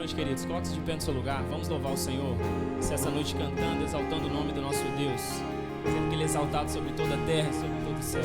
noite, queridos. Coloque-se de pé no seu lugar. Vamos louvar o Senhor. Essa noite cantando, exaltando o nome do nosso Deus. Sendo que Ele é exaltado sobre toda a terra e sobre todo o céu.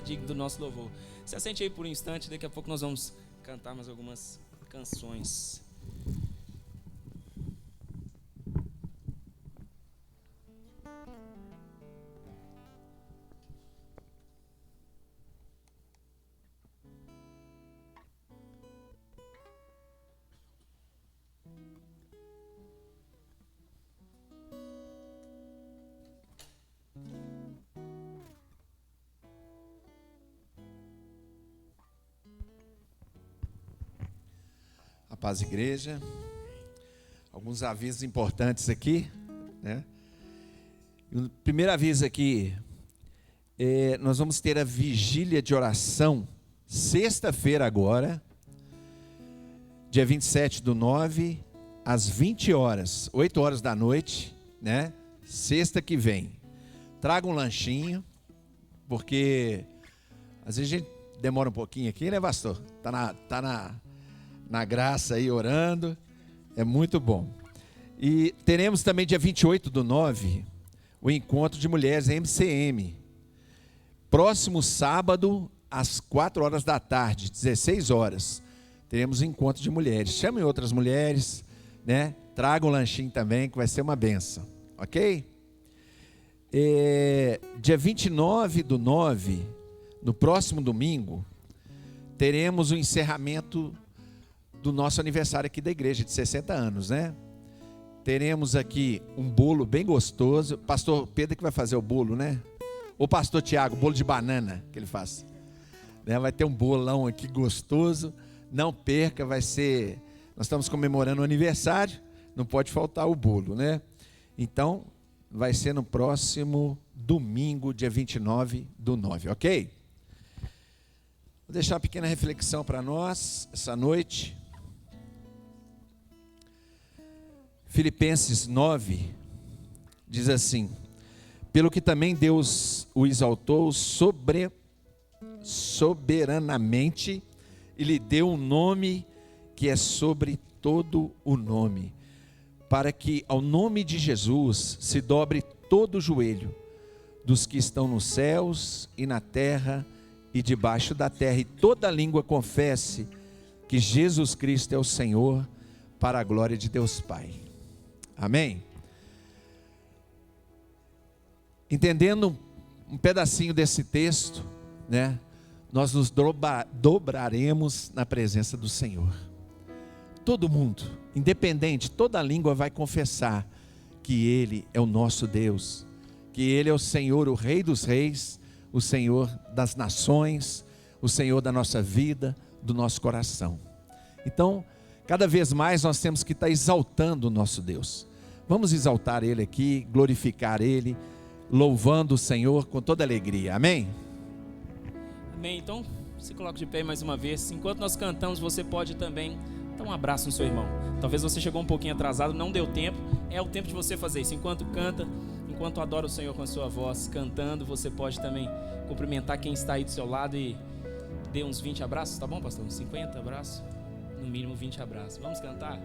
Digno do nosso louvor. Se assente aí por um instante, daqui a pouco nós vamos cantar mais algumas canções. Paz, igreja. Alguns avisos importantes aqui, né? O primeiro aviso aqui, nós vamos ter a vigília de oração, sexta-feira agora, dia 27/9, às 20 horas, 8 horas da noite, né? Sexta que vem. Traga um lanchinho, porque às vezes a gente demora um pouquinho aqui, né, pastor? Tá na graça aí, orando, é muito bom. E teremos também dia 28/9, o encontro de mulheres MCM. Próximo sábado, às 4 horas da tarde, 16 horas, teremos um encontro de mulheres. Chamem outras mulheres, né? Tragam um lanchinho também, que vai ser uma bênção, ok? Dia 29/9, no próximo domingo, teremos o encerramento do nosso aniversário aqui da igreja, de 60 anos, né? Teremos aqui um bolo bem gostoso. Pastor Pedro que vai fazer o bolo, né? Ou pastor Tiago, bolo de banana que ele faz. né? Vai ter um bolão aqui gostoso. Não perca, vai ser... Nós estamos comemorando o aniversário, não pode faltar o bolo, né? Então, vai ser no próximo domingo, dia 29/9, ok? Vou deixar uma pequena reflexão para nós, essa noite. Filipenses 9, diz assim: pelo que também Deus o exaltou soberanamente, e lhe deu um nome que é sobre todo o nome, para que ao nome de Jesus se dobre todo o joelho, dos que estão nos céus e na terra e debaixo da terra, e toda língua confesse que Jesus Cristo é o Senhor, para a glória de Deus Pai. Amém? Entendendo um pedacinho desse texto, né? Nós nos dobraremos na presença do Senhor. Todo mundo, independente, toda língua vai confessar que Ele é o nosso Deus, que Ele é o Senhor, o Rei dos Reis, o Senhor das nações, o Senhor da nossa vida, do nosso coração. Então, cada vez mais nós temos que estar exaltando o nosso Deus. Vamos exaltar Ele aqui, glorificar Ele, louvando o Senhor com toda alegria. Amém? Amém. Então, se coloque de pé mais uma vez. Enquanto nós cantamos, você pode também dar um abraço no seu irmão. Talvez você chegou um pouquinho atrasado, não deu tempo. É o tempo de você fazer isso. Enquanto canta, enquanto adora o Senhor com a sua voz, cantando, você pode também cumprimentar quem está aí do seu lado e dê uns 20 abraços. Tá bom, pastor? Uns 50 abraços? No mínimo 20 abraços. Vamos cantar?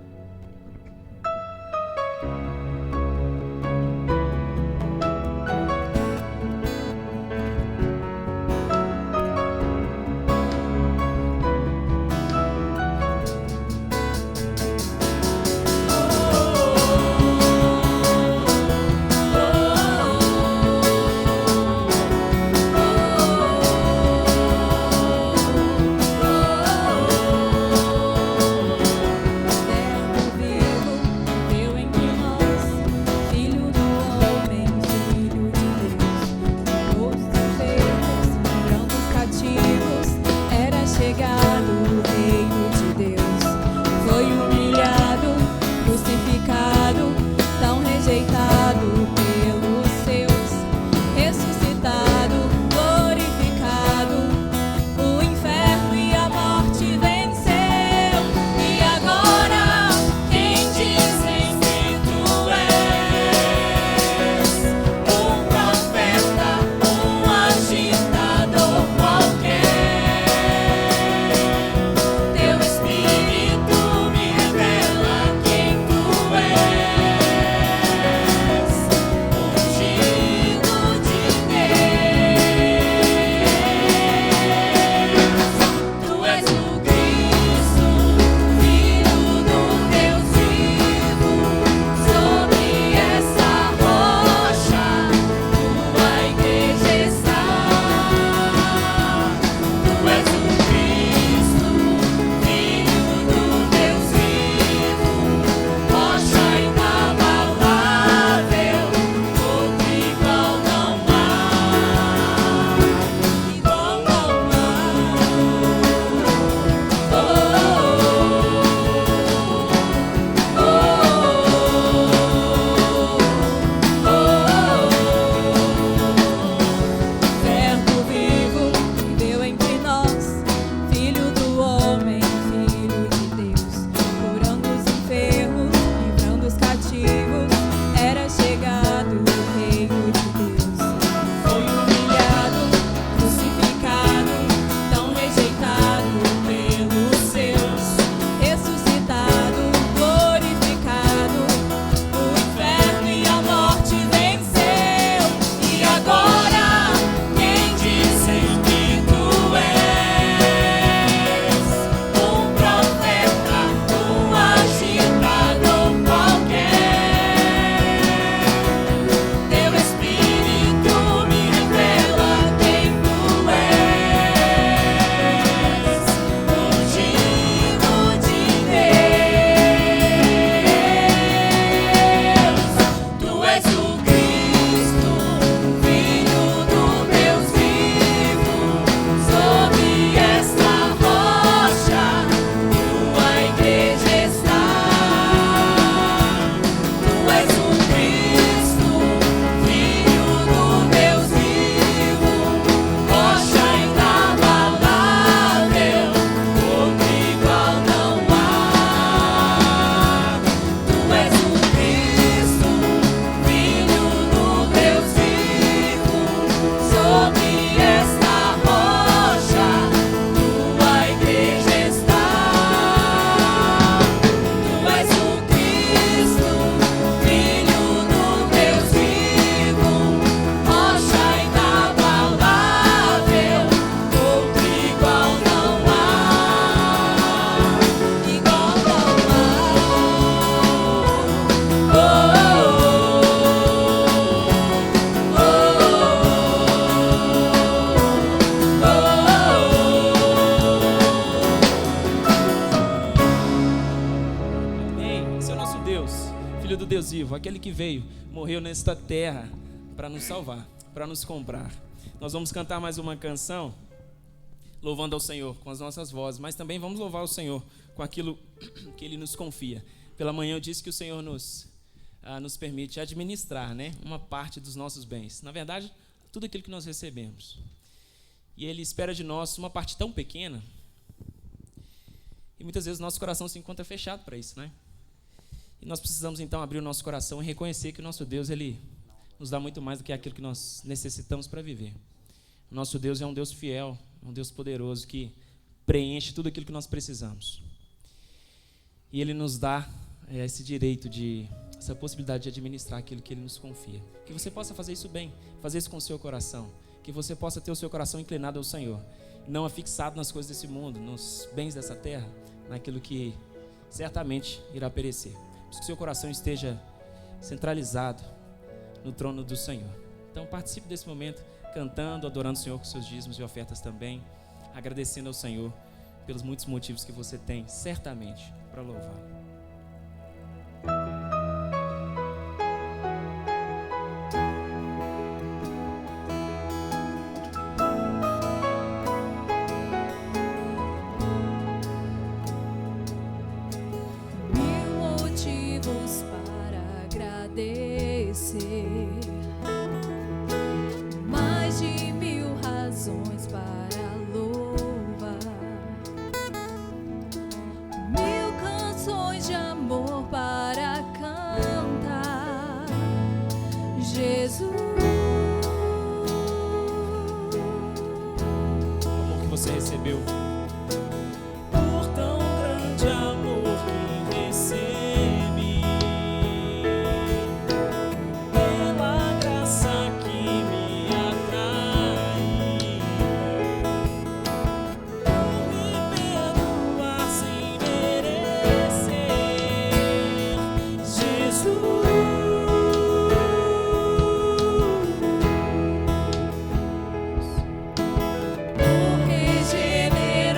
Deus vivo, aquele que veio, morreu nesta terra para nos salvar, para nos comprar. Nós vamos cantar mais uma canção, louvando ao Senhor com as nossas vozes, mas também vamos louvar o Senhor com aquilo que Ele nos confia. Pela manhã eu disse que o Senhor nos permite administrar, né, uma parte dos nossos bens. Na verdade, tudo aquilo que nós recebemos. E Ele espera de nós uma parte tão pequena, e muitas vezes o nosso coração se encontra fechado para isso, né? E nós precisamos então abrir o nosso coração e reconhecer que o nosso Deus, Ele nos dá muito mais do que aquilo que nós necessitamos para viver. O nosso Deus é um Deus fiel, é um Deus poderoso que preenche tudo aquilo que nós precisamos. E Ele nos dá esse direito essa possibilidade de administrar aquilo que Ele nos confia. Que você possa fazer isso bem, fazer isso com o seu coração. Que você possa ter o seu coração inclinado ao Senhor, não afixado nas coisas desse mundo, nos bens dessa terra, naquilo que certamente irá perecer. Que o seu coração esteja centralizado no trono do Senhor. Então participe desse momento, cantando, adorando o Senhor com seus dízimos e ofertas também, agradecendo ao Senhor pelos muitos motivos que você tem, certamente, para louvar. Mais de 1000 razões para louvar, 1000 canções de amor para cantar. Jesus, O amor que você recebeu, por tão grande amor que recebi, pela graça que me atrai, por me perdoar sem merecer. Jesus, por regenerar.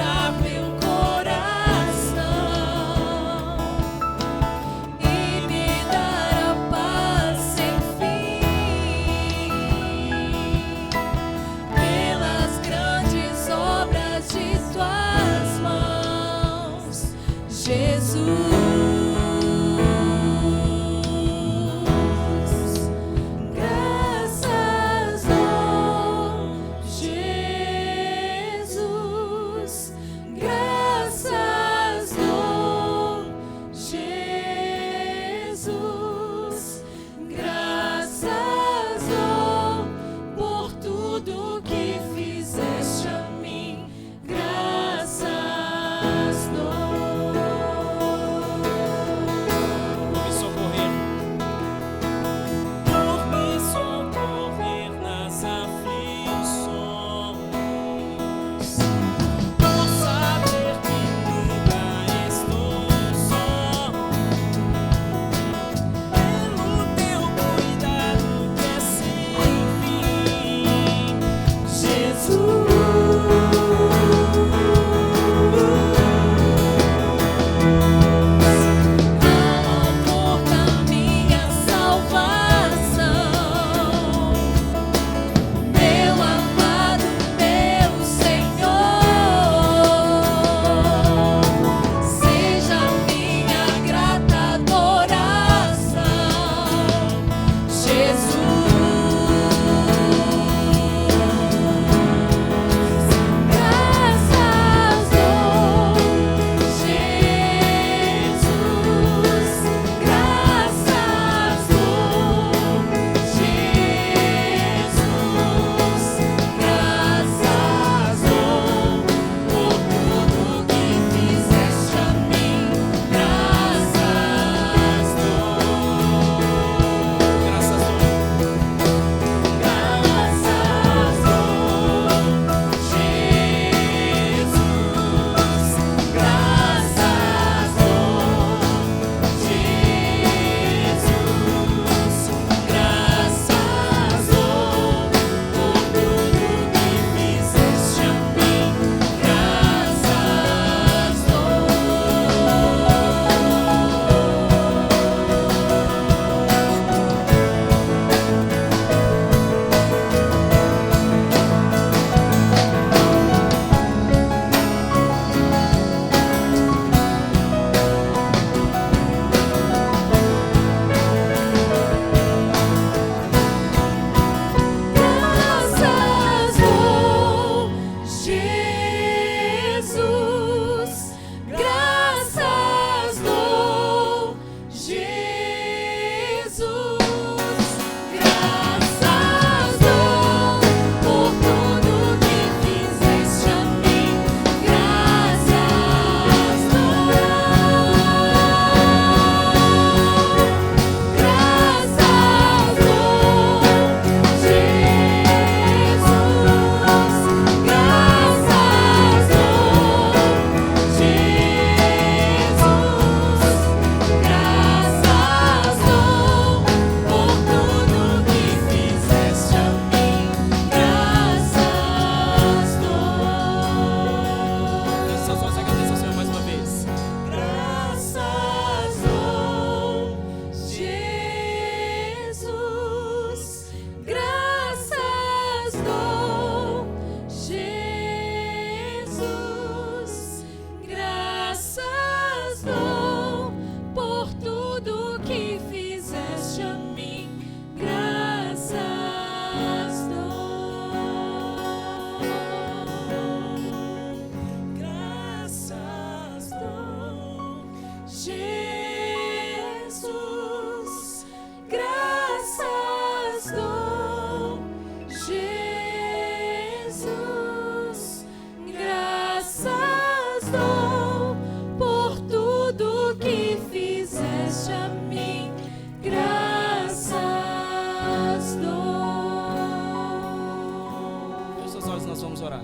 orar.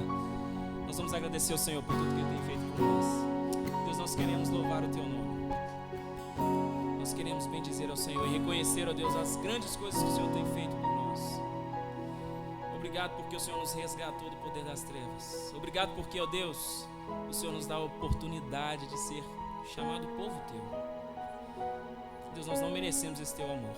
Nós vamos agradecer ao Senhor por tudo que Ele tem feito por nós. Deus, nós queremos louvar o Teu nome. Nós queremos bendizer ao Senhor e reconhecer, ó Deus, as grandes coisas que o Senhor tem feito por nós. Obrigado porque o Senhor nos resgatou do poder das trevas. Obrigado porque, ó Deus, o Senhor nos dá a oportunidade de ser chamado povo Teu. Deus, nós não merecemos esse Teu amor.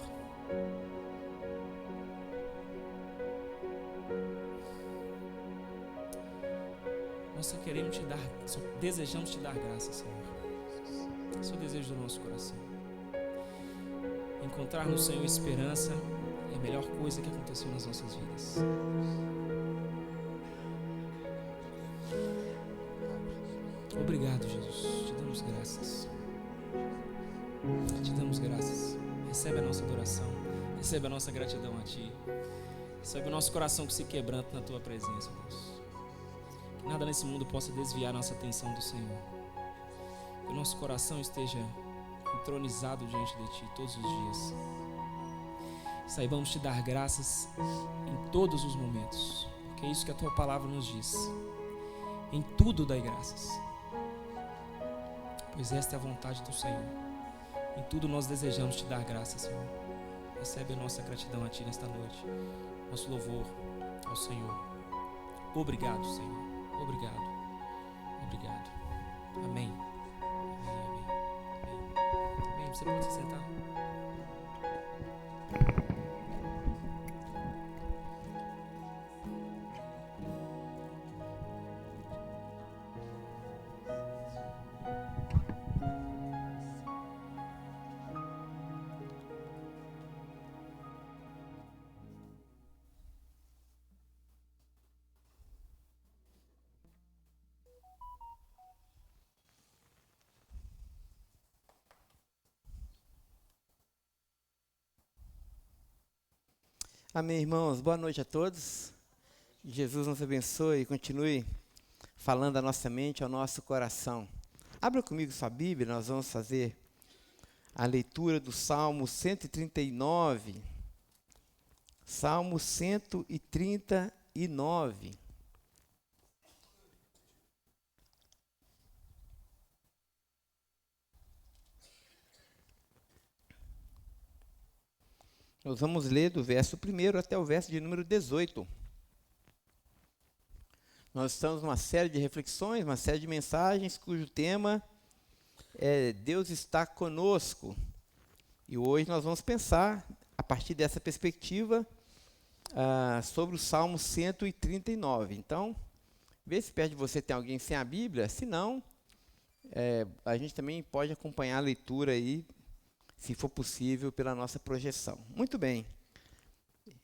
Nós só queremos Te dar, só desejamos Te dar graça, Senhor. Esse é o desejo do nosso coração. Encontrar no Senhor esperança é a melhor coisa que aconteceu nas nossas vidas. Obrigado, Jesus. Te damos graças. Te damos graças. Recebe a nossa adoração. Recebe a nossa gratidão a Ti. Recebe o nosso coração que se quebranta na Tua presença, Deus. Que nada nesse mundo possa desviar a nossa atenção do Senhor. Que o nosso coração esteja entronizado diante de Ti todos os dias. Saibamos Te dar graças em todos os momentos, porque é isso que a Tua palavra nos diz. Em tudo dai graças, pois esta é a vontade do Senhor. Em tudo nós desejamos Te dar graças, Senhor. Recebe a nossa gratidão a Ti nesta noite, nosso louvor ao Senhor. Obrigado, Senhor. Obrigado. Obrigado. Amém. Amém. Você pode se sentar. Amém, irmãos. Boa noite a todos. Jesus nos abençoe e continue falando à nossa mente, ao nosso coração. Abra comigo sua Bíblia, nós vamos fazer a leitura do Salmo 139. Salmo 139. Nós vamos ler do verso 1 até o verso de número 18. Nós estamos numa série de reflexões, uma série de mensagens, cujo tema é Deus está conosco. E hoje nós vamos pensar, a partir dessa perspectiva, sobre o Salmo 139. Então, vê se perto de você tem alguém sem a Bíblia, se não, a gente também pode acompanhar a leitura aí, se for possível, pela nossa projeção. Muito bem.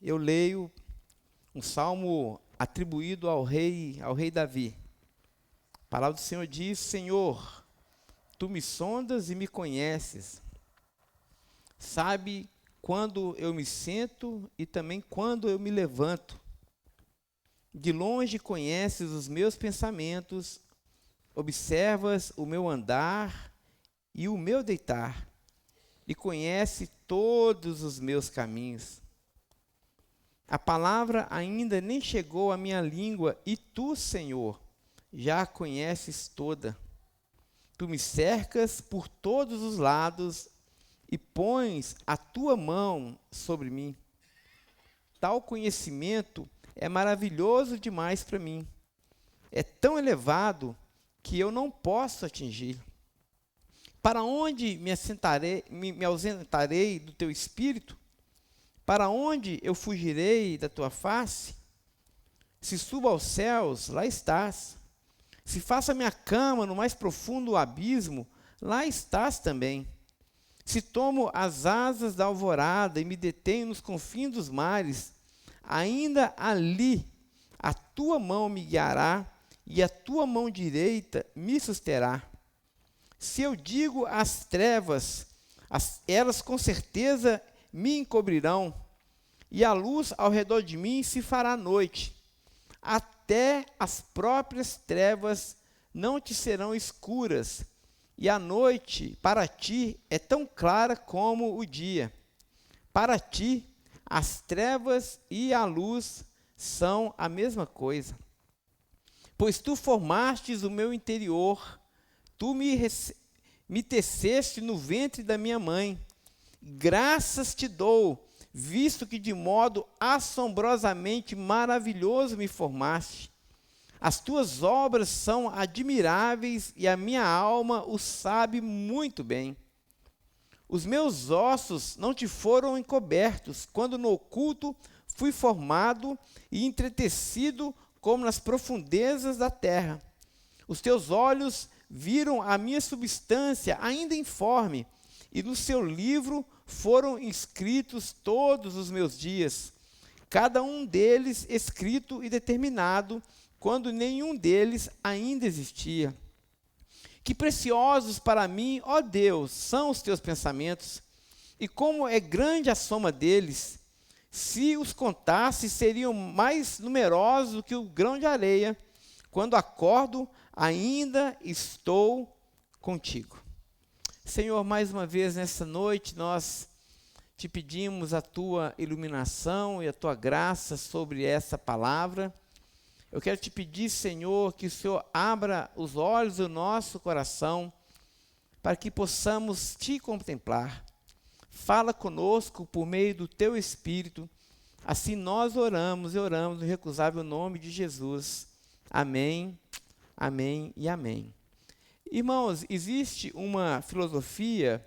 Eu leio um salmo atribuído ao rei Davi. A palavra do Senhor diz: Senhor, Tu me sondas e me conheces. Sabe quando eu me sento e também quando eu me levanto. De longe conheces os meus pensamentos, observas o meu andar e o meu deitar. E conhece todos os meus caminhos. A palavra ainda nem chegou à minha língua, e Tu, Senhor, já a conheces toda. Tu me cercas por todos os lados e pões a Tua mão sobre mim. Tal conhecimento é maravilhoso demais para mim. É tão elevado que eu não posso atingir. Para onde me ausentarei do Teu Espírito? Para onde eu fugirei da Tua face? Se subo aos céus, lá estás. Se faço a minha cama no mais profundo abismo, lá estás também. Se tomo as asas da alvorada e me detenho nos confins dos mares, ainda ali a Tua mão me guiará e a Tua mão direita me susterá. Se eu digo às trevas, elas com certeza me encobrirão, e a luz ao redor de mim se fará noite. Até as próprias trevas não te serão escuras, e a noite para ti é tão clara como o dia. Para ti, as trevas e a luz são a mesma coisa. pois tu formastes o meu interior, tu me teceste no ventre da minha mãe. Graças te dou, visto que de modo assombrosamente maravilhoso me formaste. As tuas obras são admiráveis e a minha alma o sabe muito bem. Os meus ossos não te foram encobertos, quando no oculto fui formado e entretecido como nas profundezas da terra. Os teus olhos viram a minha substância ainda informe, e no seu livro foram inscritos todos os meus dias, cada um deles escrito e determinado, quando nenhum deles ainda existia. Que preciosos para mim, ó Deus, são os teus pensamentos, e como é grande a soma deles. Se os contasse, seriam mais numerosos do que o grão de areia. Quando acordo, ainda estou contigo. Senhor, mais uma vez nessa noite, nós te pedimos a tua iluminação e a tua graça sobre essa palavra. Eu quero te pedir, Senhor, que o Senhor abra os olhos do nosso coração para que possamos te contemplar. Fala conosco por meio do teu Espírito. Assim nós oramos e oramos no irrecusável nome de Jesus. Amém, amém e amém. Irmãos, existe uma filosofia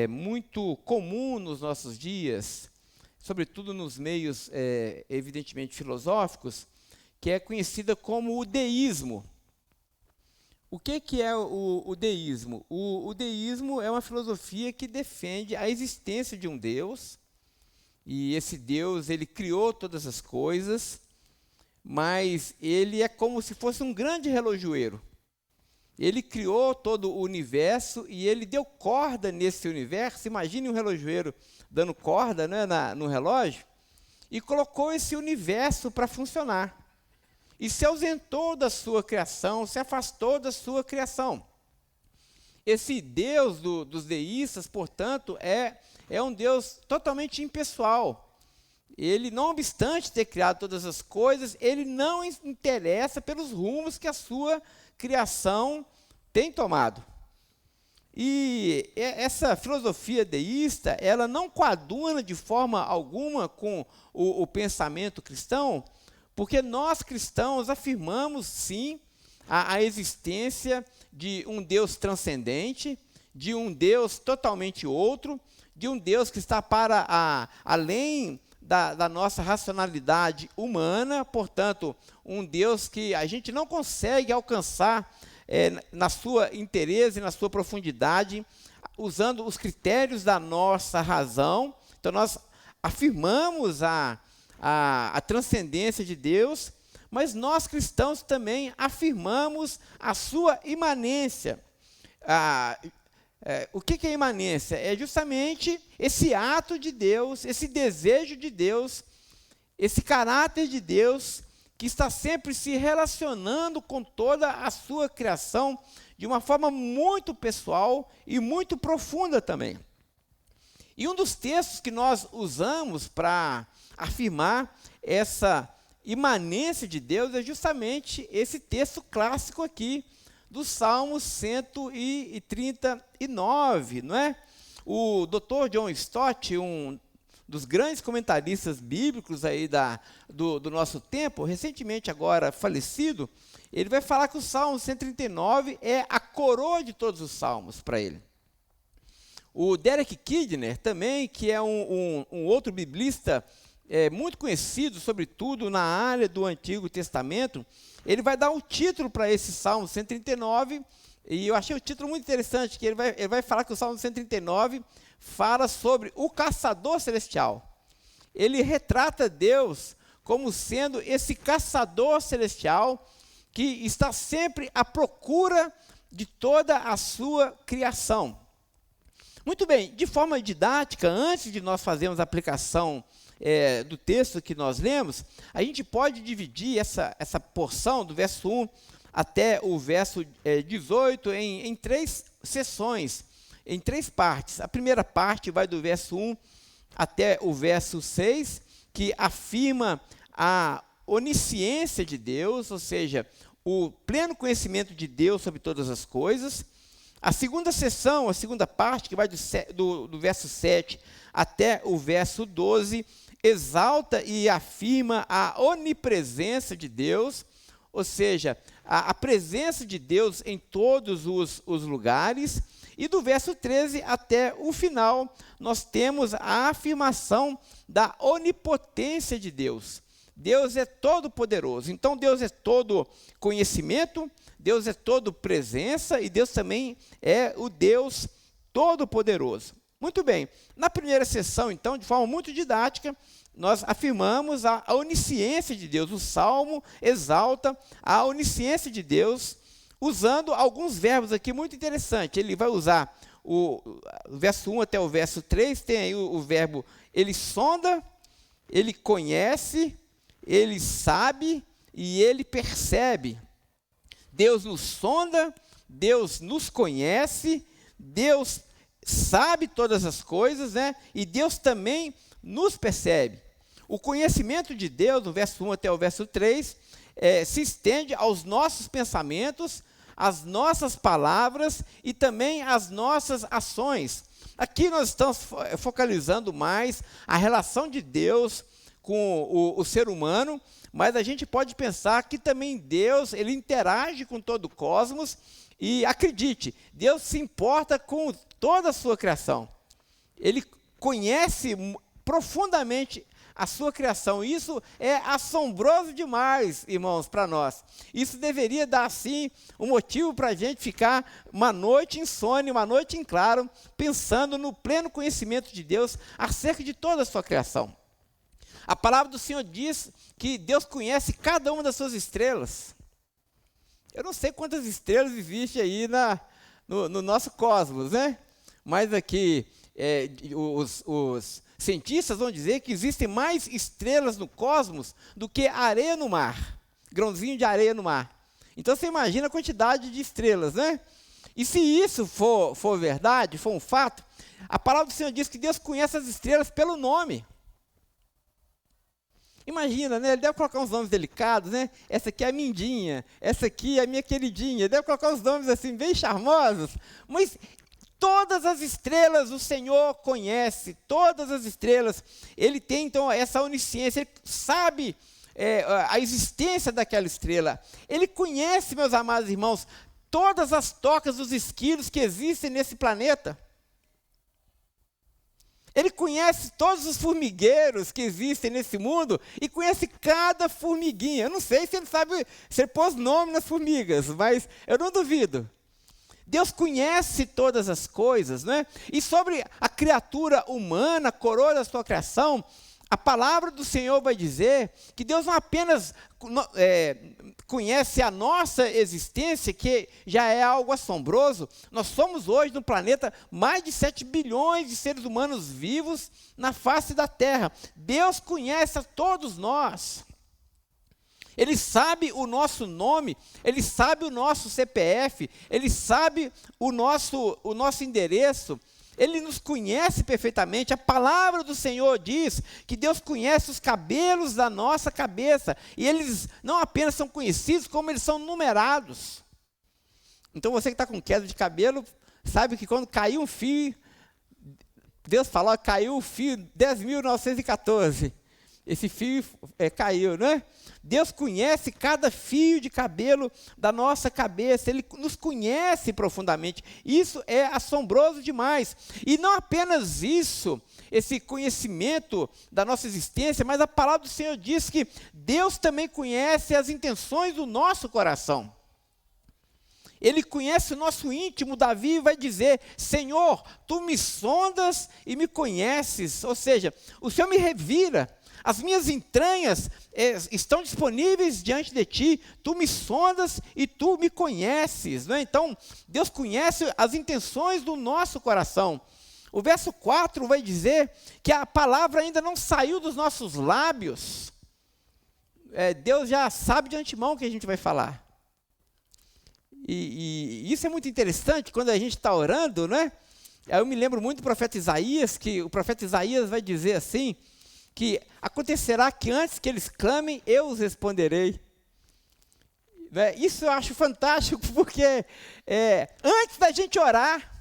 muito comum nos nossos dias, sobretudo nos meios evidentemente filosóficos, que é conhecida como o deísmo. O que é o deísmo? O deísmo é uma filosofia que defende a existência de um Deus, e esse Deus, ele criou todas as coisas, mas ele é como se fosse um grande relojoeiro. Ele criou todo o universo e ele deu corda nesse universo. Imagine um relojoeiro dando corda, né, no relógio, e colocou esse universo para funcionar. E se ausentou da sua criação, se afastou da sua criação. Esse Deus dos deístas, portanto, é um Deus totalmente impessoal. Ele, não obstante ter criado todas as coisas, ele não interessa pelos rumos que a sua criação tem tomado. E essa filosofia deísta, ela não coaduna de forma alguma com o pensamento cristão, porque nós cristãos afirmamos, sim, a existência de um Deus transcendente, de um Deus totalmente outro, de um Deus que está para além da nossa racionalidade humana, portanto, um Deus que a gente não consegue alcançar na sua inteireza e na sua profundidade, usando os critérios da nossa razão. Então, nós afirmamos a transcendência de Deus, mas nós cristãos também afirmamos a sua imanência. O que é imanência? É justamente esse ato de Deus, esse desejo de Deus, esse caráter de Deus que está sempre se relacionando com toda a sua criação de uma forma muito pessoal e muito profunda também. E um dos textos que nós usamos para afirmar essa imanência de Deus é justamente esse texto clássico aqui, do Salmo 139, não é? O Dr. John Stott, um dos grandes comentaristas bíblicos aí do nosso tempo, recentemente agora falecido, ele vai falar que o Salmo 139 é a coroa de todos os salmos para ele. O Derek Kidner também, que é um outro biblista muito conhecido, sobretudo na área do Antigo Testamento, ele vai dar um título para esse Salmo 139, e eu achei o título muito interessante, que ele vai falar que o Salmo 139 fala sobre o caçador celestial. Ele retrata Deus como sendo esse caçador celestial que está sempre à procura de toda a sua criação. Muito bem, de forma didática, antes de nós fazermos a aplicação do texto que nós lemos, a gente pode dividir essa porção do verso 1 até o verso 18 em três sessões, em três partes. A primeira parte vai do verso 1 até o verso 6, que afirma onisciência de Deus, ou seja, o pleno conhecimento de Deus sobre todas as coisas. A segunda seção, a segunda parte, que vai do verso 7 até o verso 12, exalta e afirma a onipresença de Deus, ou seja, a presença de Deus em todos os lugares. E do verso 13 até o final, nós temos a afirmação da onipotência de Deus. Deus é todo poderoso. Então Deus é todo conhecimento, Deus é todo presença e Deus também é o Deus todo poderoso. Muito bem, na primeira sessão, então, de forma muito didática, nós afirmamos a onisciência de Deus. O Salmo exalta a onisciência de Deus, usando alguns verbos aqui muito interessantes. Ele vai usar o verso 1 até o verso 3, tem aí o verbo ele sonda, ele conhece, ele sabe e ele percebe. Deus nos sonda, Deus nos conhece, Deus sabe todas as coisas, né? E Deus também nos percebe. O conhecimento de Deus, do verso 1 até o verso 3, se estende aos nossos pensamentos, às nossas palavras e também às nossas ações. Aqui nós estamos focalizando mais a relação de Deus com o ser humano, mas a gente pode pensar que também Deus, ele interage com todo o cosmos e acredite, Deus se importa com toda a sua criação. Ele conhece profundamente a sua criação. Isso é assombroso demais, irmãos, para nós. Isso deveria dar, assim, um motivo para a gente ficar uma noite insone, uma noite em claro, pensando no pleno conhecimento de Deus acerca de toda a sua criação. A palavra do Senhor diz que Deus conhece cada uma das suas estrelas. Eu não sei quantas estrelas existem aí no nosso cosmos, né? Mas aqui, os cientistas vão dizer que existem mais estrelas no cosmos do que areia no mar, grãozinho de areia no mar. Então você imagina a quantidade de estrelas, né? E se isso for verdade, for um fato, a palavra do Senhor diz que Deus conhece as estrelas pelo nome. Imagina, né? Ele deve colocar uns nomes delicados, né? Essa aqui é a Mindinha, essa aqui é a minha queridinha. Ele deve colocar uns nomes assim bem charmosos, mas todas as estrelas o Senhor conhece, todas as estrelas. Ele tem, então, essa onisciência, ele sabe a existência daquela estrela. Ele conhece, meus amados irmãos, todas as tocas dos esquilos que existem nesse planeta. Ele conhece todos os formigueiros que existem nesse mundo e conhece cada formiguinha. Eu não sei se ele sabe, se ele pôs nome nas formigas, mas eu não duvido. Deus conhece todas as coisas, né? E sobre a criatura humana, a coroa da sua criação, a palavra do Senhor vai dizer que Deus não apenas conhece a nossa existência, que já é algo assombroso. Nós somos hoje no planeta mais de 7 bilhões de seres humanos vivos na face da Terra. Deus conhece a todos nós. Ele sabe o nosso nome, Ele sabe o nosso CPF, Ele sabe o nosso endereço, Ele nos conhece perfeitamente. A palavra do Senhor diz que Deus conhece os cabelos da nossa cabeça, e eles não apenas são conhecidos, como eles são numerados. Então você que está com queda de cabelo, sabe que quando caiu um fio, Deus falou, caiu o fio 10.914. Esse fio caiu, não é? Deus conhece cada fio de cabelo da nossa cabeça, Ele nos conhece profundamente. Isso é assombroso demais. E não apenas isso, esse conhecimento da nossa existência, mas a palavra do Senhor diz que Deus também conhece as intenções do nosso coração. Ele conhece o nosso íntimo. Davi vai dizer, Senhor, Tu me sondas e me conheces. Ou seja, o Senhor me revira. As minhas entranhas estão disponíveis diante de Ti, Tu me sondas e Tu me conheces. Não é? Então, Deus conhece as intenções do nosso coração. O verso 4 vai dizer que a palavra ainda não saiu dos nossos lábios. Deus já sabe de antemão o que a gente vai falar. E isso é muito interessante quando a gente está orando, né? Eu me lembro muito do profeta Isaías, que o profeta Isaías vai dizer assim, que acontecerá que antes que eles clamem, eu os responderei. Né? Isso eu acho fantástico, porque antes da gente orar,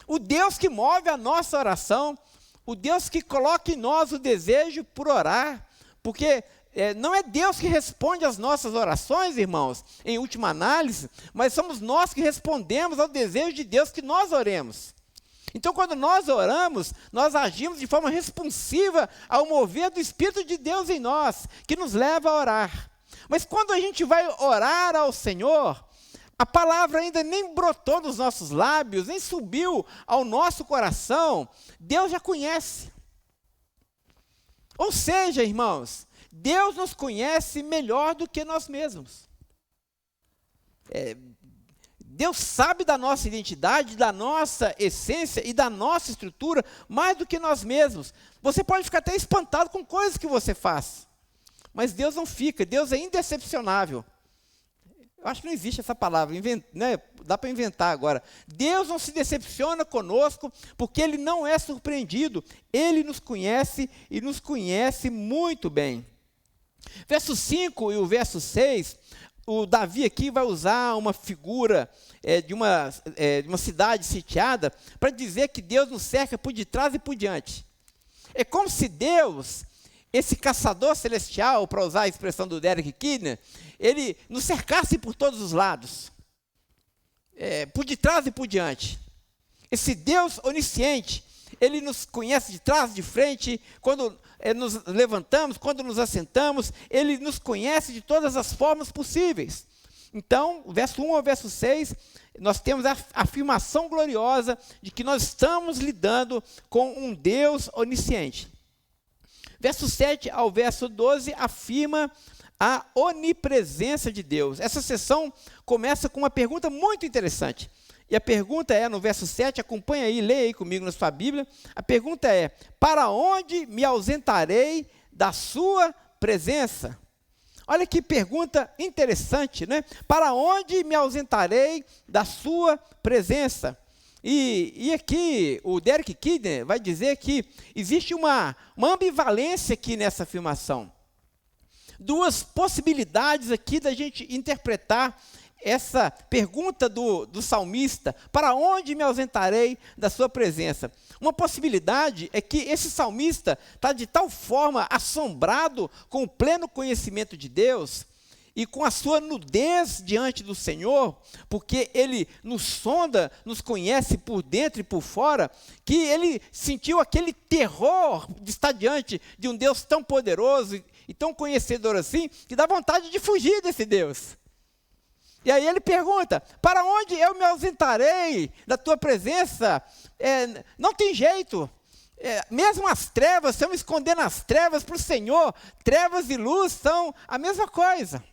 o Deus que move a nossa oração, o Deus que coloca em nós o desejo por orar, porque não é Deus que responde às nossas orações, irmãos, em última análise, mas somos nós que respondemos ao desejo de Deus que nós oremos. Então, quando nós oramos, nós agimos de forma responsiva ao mover do Espírito de Deus em nós, que nos leva a orar. Mas quando a gente vai orar ao Senhor, a palavra ainda nem brotou dos nossos lábios, nem subiu ao nosso coração, Deus já conhece. Ou seja, irmãos, Deus nos conhece melhor do que nós mesmos. Deus sabe da nossa identidade, da nossa essência e da nossa estrutura mais do que nós mesmos. Você pode ficar até espantado com coisas que você faz, mas Deus não fica, Deus é indecepcionável. Eu acho que não existe essa palavra, né? Dá para inventar agora. Deus não se decepciona conosco, porque Ele não é surpreendido. Ele nos conhece e nos conhece muito bem. Verso 5 e o verso 6, o Davi aqui vai usar uma figura de uma cidade sitiada para dizer que Deus nos cerca por detrás e por diante. É como se Deus, esse caçador celestial, para usar a expressão do Derek Kidner, ele nos cercasse por todos os lados, por detrás e por diante. Esse Deus onisciente, Ele nos conhece de trás, de frente, quando nos levantamos, quando nos assentamos, Ele nos conhece de todas as formas possíveis. Então, verso 1 ao verso 6, nós temos a afirmação gloriosa de que nós estamos lidando com um Deus onisciente. Verso 7 ao verso 12 afirma a onipresença de Deus. Essa sessão começa com uma pergunta muito interessante. E a pergunta é, no verso 7, acompanha aí, leia aí comigo na sua Bíblia. A pergunta é: para onde me ausentarei da sua presença? Olha que pergunta interessante, né? Para onde me ausentarei da sua presença? E aqui o Derek Kidner vai dizer que existe uma ambivalência aqui nessa afirmação. Duas possibilidades aqui da gente interpretar essa pergunta do salmista: para onde me ausentarei da sua presença? Uma possibilidade é que esse salmista está de tal forma assombrado com o pleno conhecimento de Deus e com a sua nudez diante do Senhor, porque Ele nos sonda, nos conhece por dentro e por fora, que ele sentiu aquele terror de estar diante de um Deus tão poderoso e tão conhecedor assim, que dá vontade de fugir desse Deus. E aí ele pergunta: para onde eu me ausentarei da tua presença? Não tem jeito. Mesmo as trevas, se eu me esconder nas trevas para o Senhor, trevas e luz são a mesma coisa.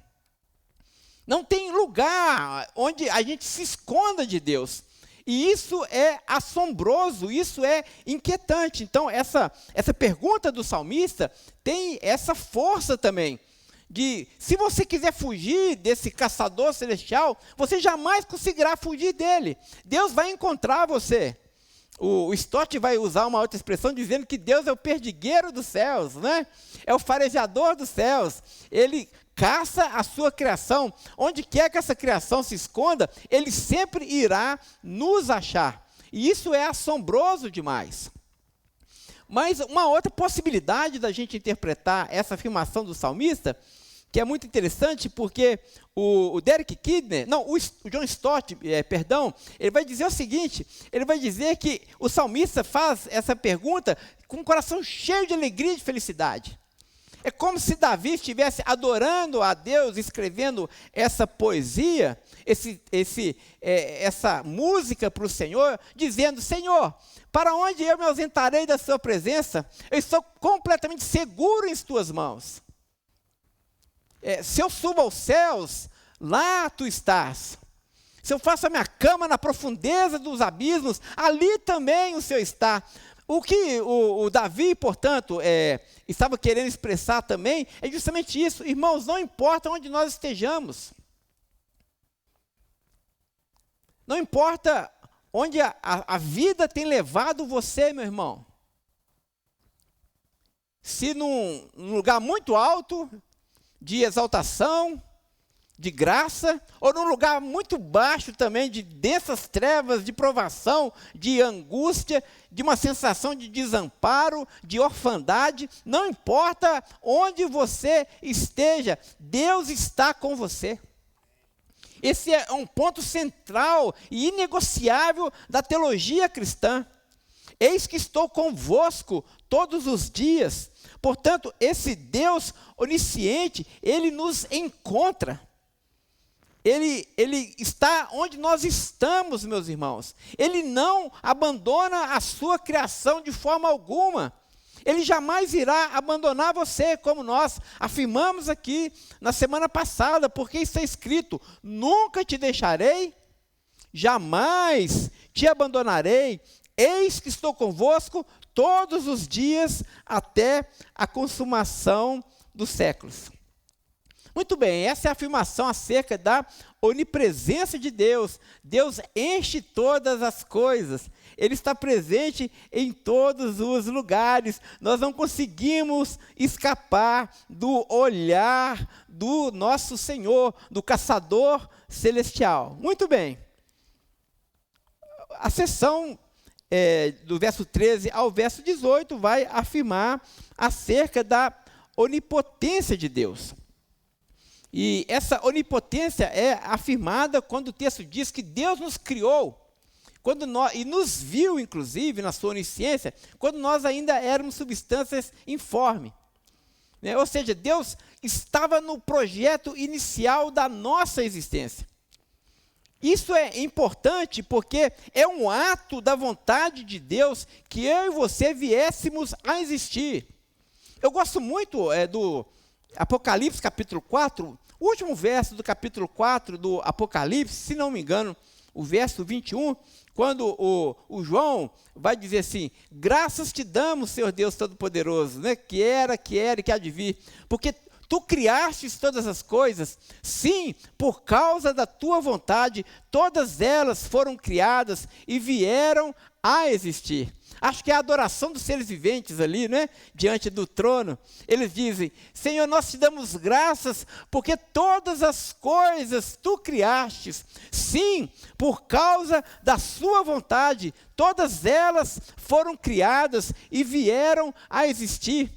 Não tem lugar onde a gente se esconda de Deus. E isso é assombroso, isso é inquietante. Então, essa pergunta do salmista tem essa força também, de se você quiser fugir desse caçador celestial, você jamais conseguirá fugir dele. Deus vai encontrar você. O Stott vai usar uma outra expressão dizendo que Deus é o perdigueiro dos céus, né? É o farejador dos céus. Ele caça a sua criação. Onde quer que essa criação se esconda, Ele sempre irá nos achar. E isso é assombroso demais. Mas uma outra possibilidade da gente interpretar essa afirmação do salmista, que é muito interessante, porque o Derek Kidner, o John Stott, ele vai dizer o seguinte: ele vai dizer que o salmista faz essa pergunta com um coração cheio de alegria e de felicidade. É como se Davi estivesse adorando a Deus, escrevendo essa poesia, essa música para o Senhor, dizendo: Senhor, para onde eu me ausentarei da sua presença? Eu estou completamente seguro em tuas mãos. Se eu subo aos céus, lá tu estás. Se eu faço a minha cama na profundeza dos abismos, ali também o Senhor está. O que o Davi, portanto, estava querendo expressar também é justamente isso. Irmãos, não importa onde nós estejamos. Não importa onde a vida tem levado você, meu irmão. se num lugar muito alto, de exaltação, de graça, ou num lugar muito baixo também, de densas trevas, de provação, de angústia, de uma sensação de desamparo, de orfandade, não importa onde você esteja, Deus está com você. Esse é um ponto central e inegociável da teologia cristã. Eis que estou convosco todos os dias. Portanto, esse Deus onisciente, Ele nos encontra. Ele está onde nós estamos, meus irmãos. Ele não abandona a sua criação de forma alguma. Ele jamais irá abandonar você, como nós afirmamos aqui na semana passada, porque está escrito: nunca te deixarei, jamais te abandonarei, eis que estou convosco todos os dias até a consumação dos séculos. Muito bem, essa é a afirmação acerca da onipresença de Deus. Deus enche todas as coisas. Ele está presente em todos os lugares. Nós não conseguimos escapar do olhar do nosso Senhor, do caçador celestial. Muito bem. A seção do verso 13 ao verso 18 vai afirmar acerca da onipotência de Deus. E essa onipotência é afirmada quando o texto diz que Deus nos criou, e nos viu, inclusive, na sua onisciência, quando nós ainda éramos substâncias informes. Ou seja, Deus estava no projeto inicial da nossa existência. Isso é importante porque é um ato da vontade de Deus que eu e você viéssemos a existir. Eu gosto muito do Apocalipse capítulo 4, o último verso do capítulo 4 do Apocalipse, se não me engano, o verso 21, quando o João vai dizer assim: graças te damos, Senhor Deus Todo-Poderoso, né? que era e que há de vir, porque tu criastes todas as coisas, sim, por causa da tua vontade, todas elas foram criadas e vieram a existir. Acho que é a adoração dos seres viventes ali, né? Diante do trono. Eles dizem: Senhor, nós te damos graças porque todas as coisas tu criastes. Sim, por causa da sua vontade, todas elas foram criadas e vieram a existir.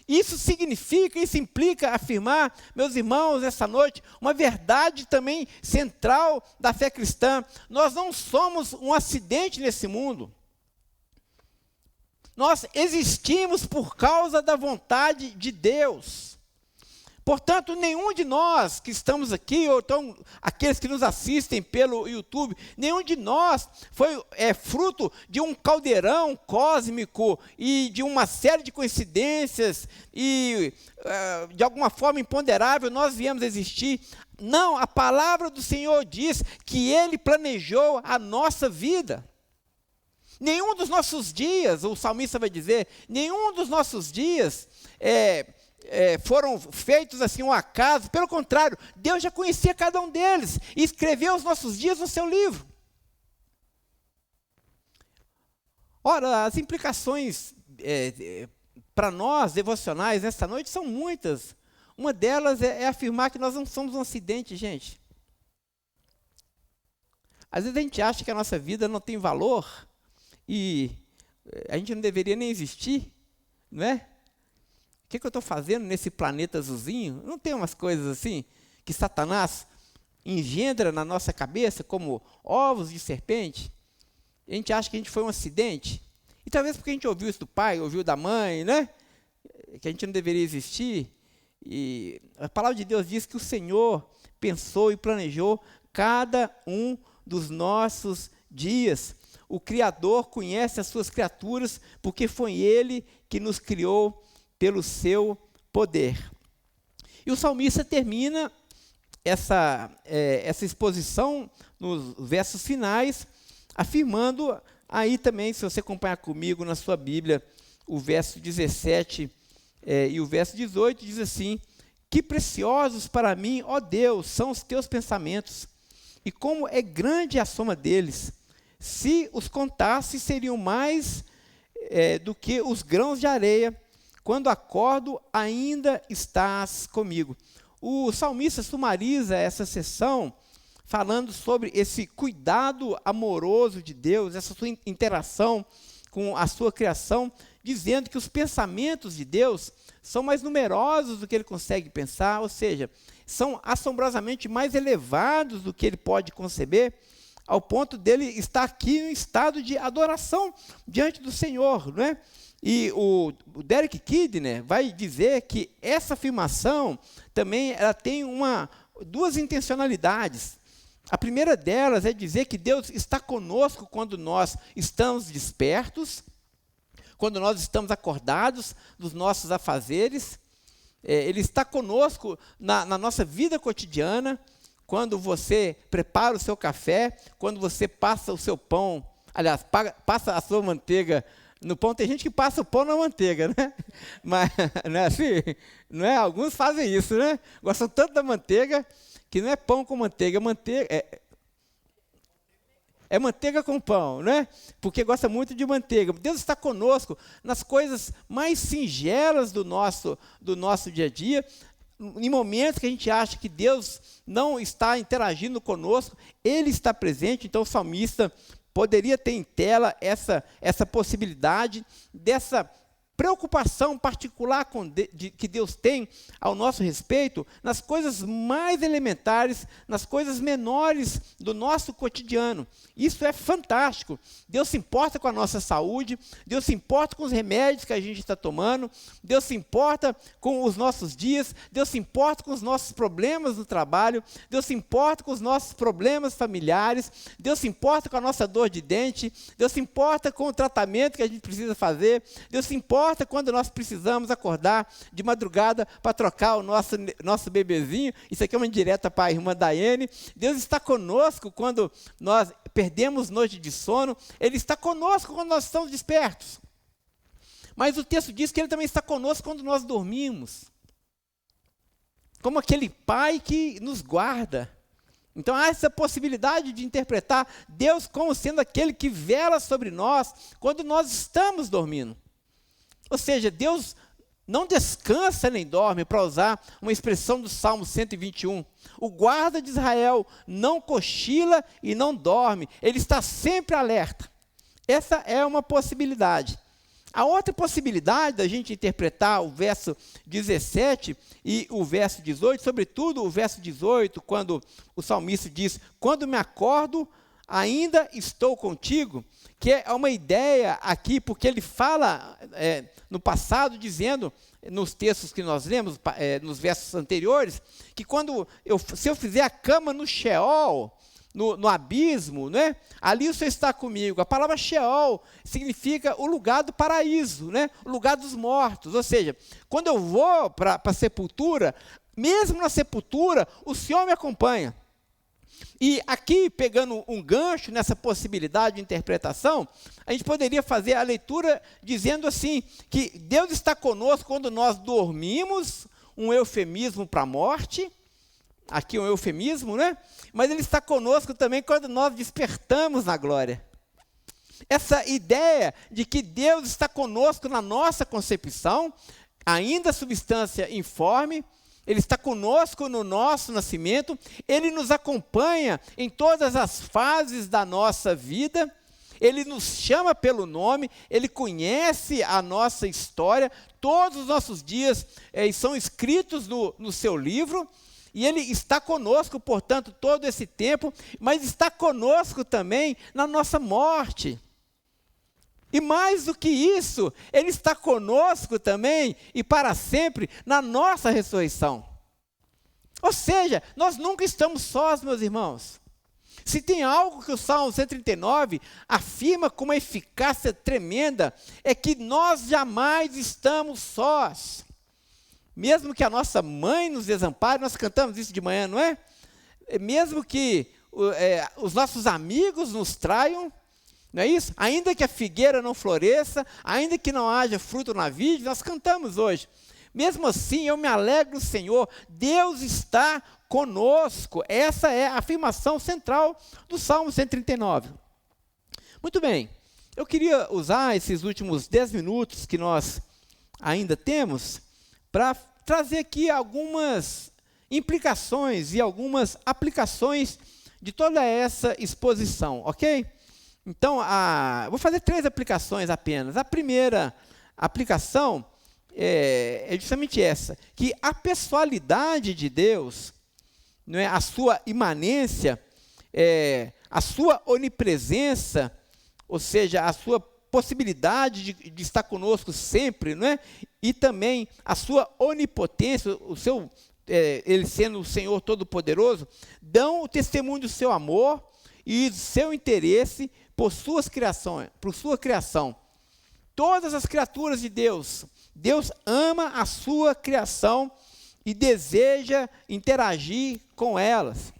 Isso significa, isso implica afirmar, meus irmãos, essa noite, uma verdade também central da fé cristã. Nós não somos um acidente nesse mundo. Nós existimos por causa da vontade de Deus. Portanto, nenhum de nós que estamos aqui, ou então aqueles que nos assistem pelo YouTube, nenhum de nós foi fruto de um caldeirão cósmico e de uma série de coincidências e de alguma forma imponderável nós viemos a existir. Não, a palavra do Senhor diz que Ele planejou a nossa vida. Nenhum dos nossos dias, o salmista vai dizer, nenhum dos nossos dias foram feitos assim um acaso. Pelo contrário, Deus já conhecia cada um deles e escreveu os nossos dias no seu livro. Ora, as implicações para nós, devocionais, nesta noite são muitas. Uma delas é afirmar que nós não somos um acidente, gente. Às vezes a gente acha que a nossa vida não tem valor e a gente não deveria nem existir, não é? O que eu estou fazendo nesse planeta azulzinho? Não tem umas coisas assim que Satanás engendra na nossa cabeça como ovos de serpente? A gente acha que a gente foi um acidente? E talvez porque a gente ouviu isso do pai, ouviu da mãe, né? Que a gente não deveria existir. E a palavra de Deus diz que o Senhor pensou e planejou cada um dos nossos dias. O Criador conhece as suas criaturas porque foi Ele que nos criou pelo seu poder. E o salmista termina essa exposição nos versos finais, afirmando aí também, se você acompanhar comigo na sua Bíblia, o verso 17 e o verso 18, diz assim: que preciosos para mim, ó Deus, são os teus pensamentos, e como é grande a soma deles. Se os contasse, seriam mais do que os grãos de areia. quando acordo, ainda estás comigo. O salmista sumariza essa sessão falando sobre esse cuidado amoroso de Deus, essa sua interação com a sua criação, dizendo que os pensamentos de Deus são mais numerosos do que ele consegue pensar, ou seja, são assombrosamente mais elevados do que ele pode conceber, ao ponto dele estar aqui em estado de adoração diante do Senhor, não é? E o Derek Kidner vai dizer que essa afirmação também ela tem duas intencionalidades. A primeira delas é dizer que Deus está conosco quando nós estamos despertos, quando nós estamos acordados dos nossos afazeres. Ele está conosco na nossa vida cotidiana, quando você prepara o seu café, quando você passa o seu pão, aliás, passa a sua manteiga no pão. Tem gente que passa o pão na manteiga, né? Mas não é assim? Não é? Alguns fazem isso, né? Gostam tanto da manteiga que não é pão com manteiga, é manteiga com pão, né? Porque gosta muito de manteiga. Deus está conosco nas coisas mais singelas do nosso dia a dia, em momentos que a gente acha que Deus não está interagindo conosco, Ele está presente. Então o salmista poderia ter em tela essa possibilidade dessa preocupação particular que Deus tem ao nosso respeito nas coisas mais elementares, nas coisas menores do nosso cotidiano. Isso é fantástico. Deus se importa com a nossa saúde, Deus se importa com os remédios que a gente está tomando, Deus se importa com os nossos dias, Deus se importa com os nossos problemas no trabalho, Deus se importa com os nossos problemas familiares, Deus se importa com a nossa dor de dente, Deus se importa com o tratamento que a gente precisa fazer, Deus se importa quando nós precisamos acordar de madrugada para trocar o nosso bebezinho. Isso aqui é uma indireta para a irmã Daiane. Deus está conosco quando nós perdemos noite de sono. Ele está conosco quando nós estamos despertos. Mas o texto diz que Ele também está conosco quando nós dormimos. Como aquele pai que nos guarda. Então há essa possibilidade de interpretar Deus como sendo aquele que vela sobre nós quando nós estamos dormindo. Ou seja, Deus não descansa nem dorme, para usar uma expressão do Salmo 121. O guarda de Israel não cochila e não dorme, ele está sempre alerta. Essa é uma possibilidade. A outra possibilidade da gente interpretar o verso 17 e o verso 18, sobretudo o verso 18, quando o salmista diz: quando me acordo, ainda estou contigo, que é uma ideia aqui, porque ele fala no passado, dizendo, nos textos que nós lemos, nos versos anteriores, que se eu fizer a cama no Sheol, no abismo, né, ali o Senhor está comigo. A palavra Sheol significa o lugar do paraíso, né, o lugar dos mortos. Ou seja, quando eu vou para a sepultura, mesmo na sepultura, o Senhor me acompanha. E aqui, pegando um gancho nessa possibilidade de interpretação, a gente poderia fazer a leitura dizendo assim, que Deus está conosco quando nós dormimos, um eufemismo para a morte, aqui um eufemismo, né? Mas Ele está conosco também quando nós despertamos na glória. Essa ideia de que Deus está conosco na nossa concepção, ainda substância informe, Ele está conosco no nosso nascimento, Ele nos acompanha em todas as fases da nossa vida, Ele nos chama pelo nome, Ele conhece a nossa história, todos os nossos dias são escritos no seu livro, e Ele está conosco, portanto, todo esse tempo, mas está conosco também na nossa morte. E mais do que isso, Ele está conosco também e para sempre na nossa ressurreição. Ou seja, nós nunca estamos sós, meus irmãos. Se tem algo que o Salmo 139 afirma com uma eficácia tremenda, é que nós jamais estamos sós. Mesmo que a nossa mãe nos desampare, nós cantamos isso de manhã, não é? Mesmo que os nossos amigos nos traiam, não é isso? Ainda que a figueira não floresça, ainda que não haja fruto na vide, nós cantamos hoje. Mesmo assim, eu me alegro no Senhor, Deus está conosco. Essa é a afirmação central do Salmo 139. Muito bem, eu queria usar esses últimos 10 minutos que nós ainda temos, para trazer aqui algumas implicações e algumas aplicações de toda essa exposição, ok? Então, vou fazer 3 aplicações apenas. A primeira aplicação é justamente essa, que a pessoalidade de Deus, não é, a sua imanência, a sua onipresença, ou seja, a sua possibilidade de estar conosco sempre, não é? E também a sua onipotência, ele sendo o Senhor Todo-Poderoso, dão o testemunho do seu amor e do seu interesse por sua criação. Todas as criaturas de Deus, Deus ama a sua criação e deseja interagir com elas.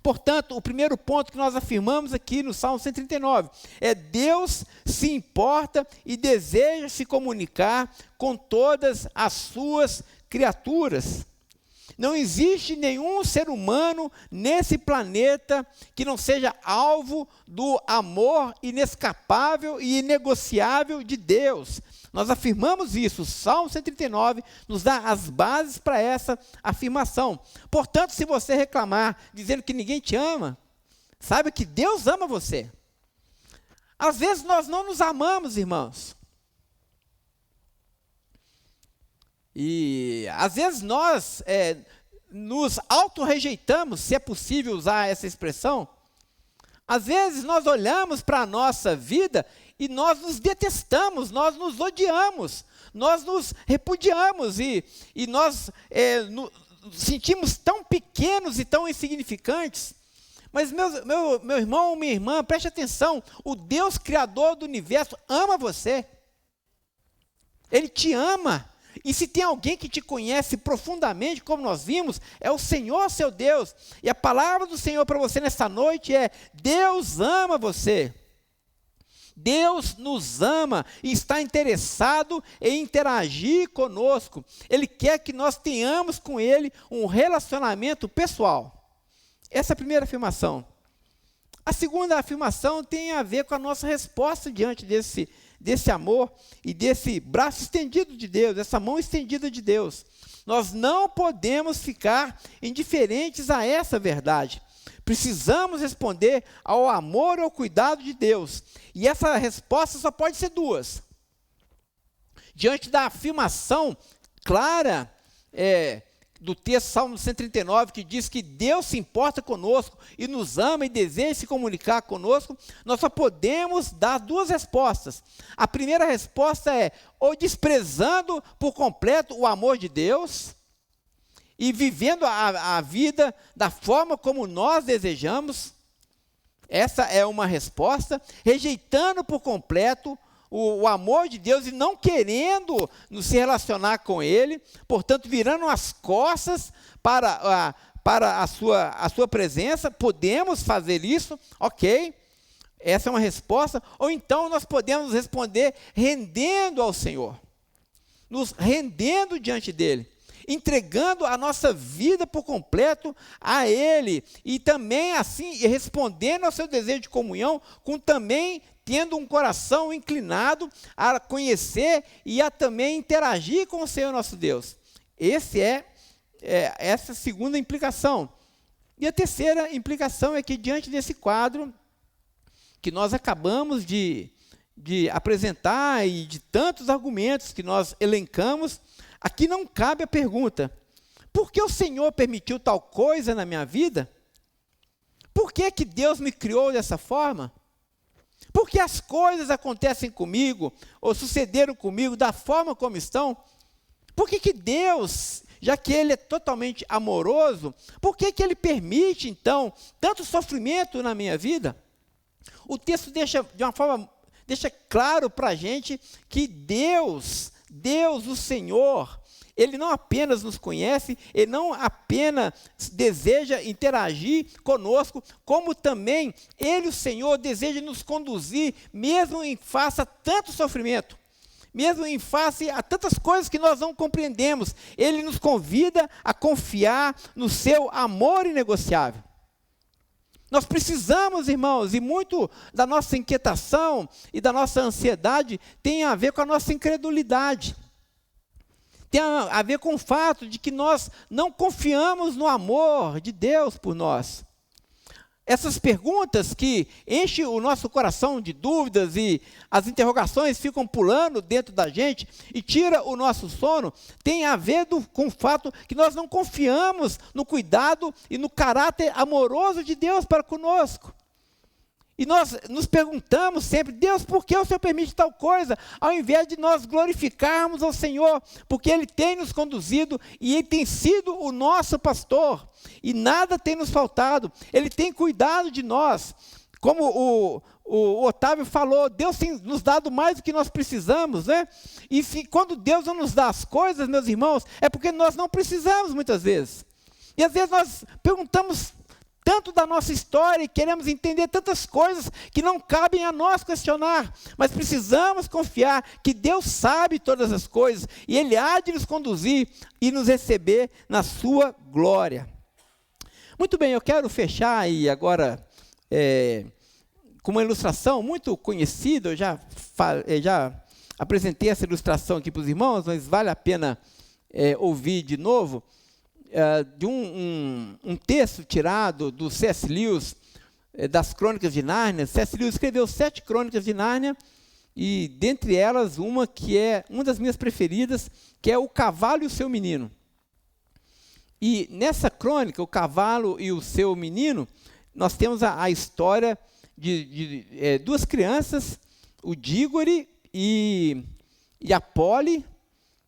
Portanto, o primeiro ponto que nós afirmamos aqui no Salmo 139 é: Deus se importa e deseja se comunicar com todas as suas criaturas. Não existe nenhum ser humano nesse planeta que não seja alvo do amor inescapável e inegociável de Deus. Nós afirmamos isso. O Salmo 139 nos dá as bases para essa afirmação. Portanto, se você reclamar dizendo que ninguém te ama, saiba que Deus ama você. Às vezes nós não nos amamos, irmãos. E às vezes nós nos autorrejeitamos, se é possível usar essa expressão. Às vezes nós olhamos para a nossa vida e nós nos detestamos, nós nos odiamos, nós nos repudiamos e nós nos sentimos tão pequenos e tão insignificantes. Mas meu irmão, minha irmã, preste atenção, o Deus Criador do universo ama você. Ele te ama. E se tem alguém que te conhece profundamente, como nós vimos, é o Senhor, seu Deus. E a palavra do Senhor para você nessa noite é: Deus ama você. Deus nos ama e está interessado em interagir conosco. Ele quer que nós tenhamos com Ele um relacionamento pessoal. Essa é a primeira afirmação. A segunda afirmação tem a ver com a nossa resposta diante desse amor e desse braço estendido de Deus, dessa mão estendida de Deus. Nós não podemos ficar indiferentes a essa verdade. Precisamos responder ao amor e ao cuidado de Deus. E essa resposta só pode ser 2. Diante da afirmação clara do texto Salmo 139, que diz que Deus se importa conosco e nos ama e deseja se comunicar conosco, nós só podemos dar 2 respostas. A primeira resposta é: ou desprezando por completo o amor de Deus e vivendo a vida da forma como nós desejamos. Essa é uma resposta. Rejeitando por completo o amor de Deus e não querendo se relacionar com Ele, portanto, virando as costas para a sua presença. Podemos fazer isso, ok? Essa é uma resposta. Ou então nós podemos responder rendendo ao Senhor, nos rendendo diante dEle, entregando a nossa vida por completo a Ele, e também assim respondendo ao seu desejo de comunhão, com também tendo um coração inclinado a conhecer e a também interagir com o Senhor nosso Deus. Essa segunda implicação. E a terceira implicação é que, diante desse quadro que nós acabamos de apresentar e de tantos argumentos que nós elencamos, aqui não cabe a pergunta: por que o Senhor permitiu tal coisa na minha vida? Por que Deus me criou dessa forma? Por que as coisas acontecem comigo, ou sucederam comigo da forma como estão? Por que Deus, já que Ele é totalmente amoroso, por que Ele permite, então, tanto sofrimento na minha vida? O texto deixa claro para a gente que Deus, o Senhor, Ele não apenas nos conhece, Ele não apenas deseja interagir conosco, como também Ele, o Senhor, deseja nos conduzir, mesmo em face a tanto sofrimento, mesmo em face a tantas coisas que nós não compreendemos. Ele nos convida a confiar no seu amor inegociável. Nós precisamos, irmãos, e muito da nossa inquietação e da nossa ansiedade tem a ver com a nossa incredulidade. tem a ver com o fato de que nós não confiamos no amor de Deus por nós. Essas perguntas que enchem o nosso coração de dúvidas e as interrogações ficam pulando dentro da gente e tira o nosso sono, tem a ver com o fato que nós não confiamos no cuidado e no caráter amoroso de Deus para conosco. E nós nos perguntamos sempre, Deus, por que o Senhor permite tal coisa? Ao invés de nós glorificarmos ao Senhor, porque Ele tem nos conduzido e Ele tem sido o nosso pastor. E nada tem nos faltado, Ele tem cuidado de nós. Como o Otávio falou, Deus tem nos dado mais do que nós precisamos, né? E quando Deus não nos dá as coisas, meus irmãos, é porque nós não precisamos muitas vezes. E às vezes nós perguntamos tanto da nossa história e queremos entender tantas coisas que não cabem a nós questionar, mas precisamos confiar que Deus sabe todas as coisas e Ele há de nos conduzir e nos receber na sua glória. Muito bem, eu quero fechar aí agora com uma ilustração muito conhecida. Eu já apresentei essa ilustração aqui para os irmãos, mas vale a pena ouvir de novo. De um texto tirado do C.S. Lewis, das Crônicas de Nárnia. C.S. Lewis escreveu 7 Crônicas de Nárnia, e dentre elas uma que é uma das minhas preferidas, que é O Cavalo e o Seu Menino. E nessa crônica, O Cavalo e o Seu Menino, nós temos a história de 2 crianças, o Dígore e a Polly.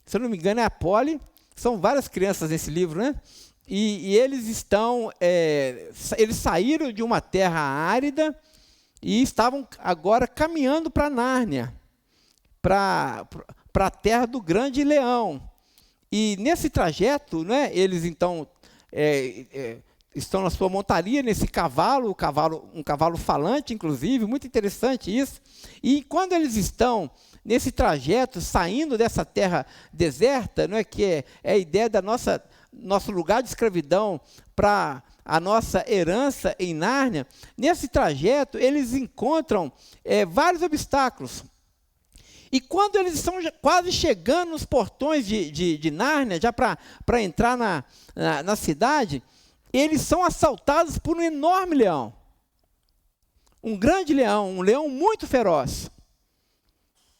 Se eu não me engano é a Polly. São várias crianças nesse livro, né? E eles eles saíram de uma terra árida e estavam agora caminhando para Nárnia, para a terra do grande leão. E nesse trajeto, né, eles então estão na sua montaria, nesse cavalo, um cavalo falante, inclusive, muito interessante isso. E quando eles estão nesse trajeto, saindo dessa terra deserta, não é, que é a ideia da nosso lugar de escravidão para a nossa herança em Nárnia, nesse trajeto eles encontram vários obstáculos. E quando eles estão quase chegando nos portões de Nárnia, já para entrar na cidade, eles são assaltados por um enorme leão. Um grande leão, um leão muito feroz.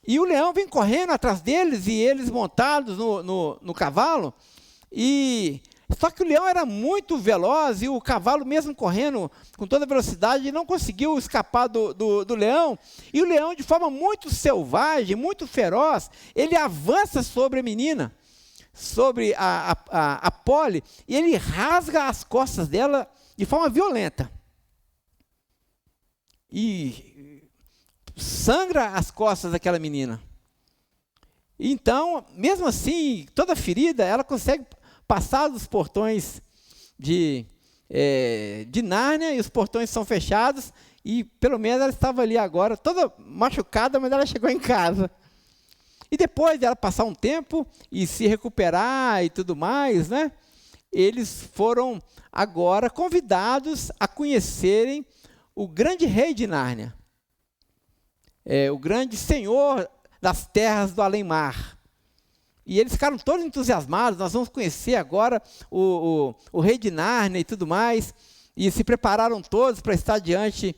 E o leão vem correndo atrás deles, e eles montados no cavalo. Só que o leão era muito veloz, e o cavalo, mesmo correndo com toda velocidade, não conseguiu escapar do leão. E o leão, de forma muito selvagem, muito feroz, ele avança sobre a menina, sobre a Polly, e ele rasga as costas dela de forma violenta. E sangra as costas daquela menina. Então, mesmo assim, toda ferida, ela consegue passar dos portões de Nárnia, e os portões são fechados, e pelo menos ela estava ali agora, toda machucada, mas ela chegou em casa. E depois dela passar um tempo e se recuperar e tudo mais, né, eles foram agora convidados a conhecerem o grande rei de Nárnia. O grande senhor das terras do além-mar. E eles ficaram todos entusiasmados. Nós vamos conhecer agora o rei de Nárnia e tudo mais. E se prepararam todos para estar diante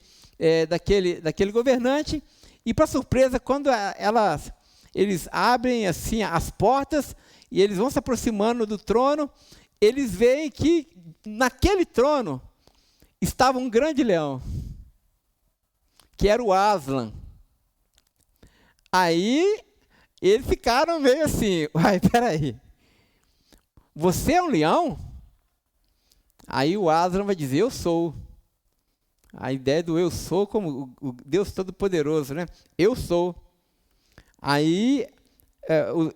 daquele governante. E, para surpresa, quando eles abrem assim as portas e eles vão se aproximando do trono, eles veem que naquele trono estava um grande leão, que era o Aslan. Aí, eles ficaram meio assim, peraí, você é um leão? Aí o Aslan vai dizer, eu sou. A ideia do eu sou como o Deus Todo-Poderoso, né? Eu sou. Aí,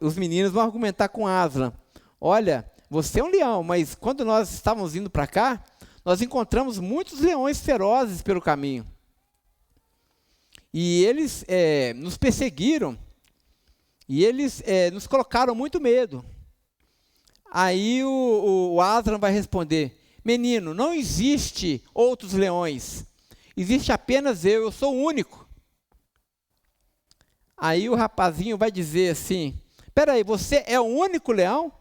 os meninos vão argumentar com Aslan. Olha, você é um leão, mas quando nós estávamos indo para cá, nós encontramos muitos leões ferozes pelo caminho. E eles nos perseguiram, e eles nos colocaram muito medo. Aí o Aslan vai responder, menino, não existe outros leões, existe apenas eu sou o único. Aí o rapazinho vai dizer assim, Espera aí, você é o único leão?